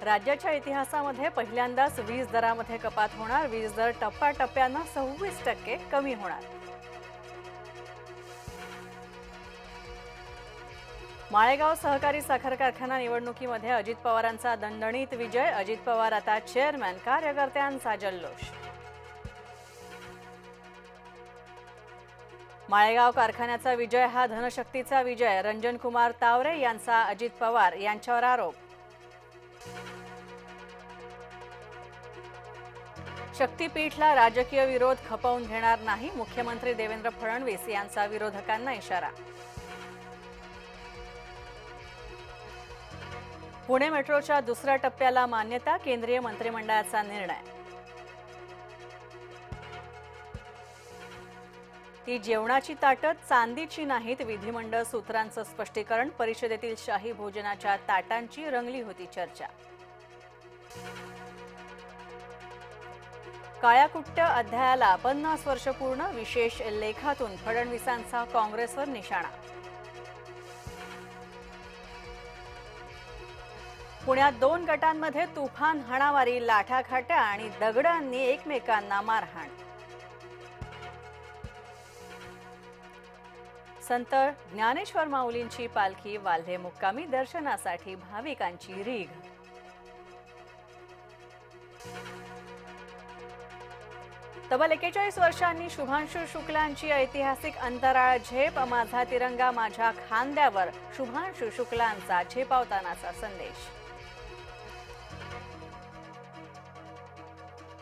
राज्याच्या इतिहासामध्ये पहिल्यांदाच वीज दरामध्ये कपात होणार। वीज दर टप्प्याटप्प्याने 26% कमी होणार। माळेगाव सहकारी साखर कारखाना निवडणुकीमध्ये अजित पवारांचा दणदणीत विजय। अजित पवार आता चेअरमॅन, कार्यकर्त्यांचा जल्लोष। माळेगाव कारखान्याचा विजय हा धनशक्तीचा विजय। रंजन कुमार तावरे यांचा अजित पवार यांच्यावर आरोप। शक्तीपीठला राजकीय विरोध खपवून घेणार नाही, मुख्यमंत्री देवेंद्र फडणवीस यांचा विरोधकांना इशारा। पुणे मेट्रोच्या दुसऱ्या टप्प्याला मान्यता, केंद्रीय मंत्रिमंडळाचा निर्णय। ती जेवणाची ताटं चांदीची नाहीत, विधिमंडळ सूत्रांचं स्पष्टीकरण। परिषदेतील शाही भोजनाच्या ताटांची रंगली होती चर्चा। काळ्याकुट्ट अध्यायाला 50 वर्ष पूर्ण, विशेष लेखातून फडणवीसांचा काँग्रेसवर निशाणा। पुण्यात 2 गटांमध्ये तुफान हाणामारी, लाठाखाट्या आणि दगडांनी एकमेकांना मारहाण। संत ज्ञानेश्वर माऊलींची पालखी वाल्हे मुक्कामी, दर्शनासाठी भाविकांची रीघ। तब्बल 41 वर्षांनी शुभांशु शुक्लांची ऐतिहासिक अंतराळ झेप। माझा तिरंगा माझ्या खांद्यावर, शुभांशु शुक्लांचा झेपावतानाचा संदेश।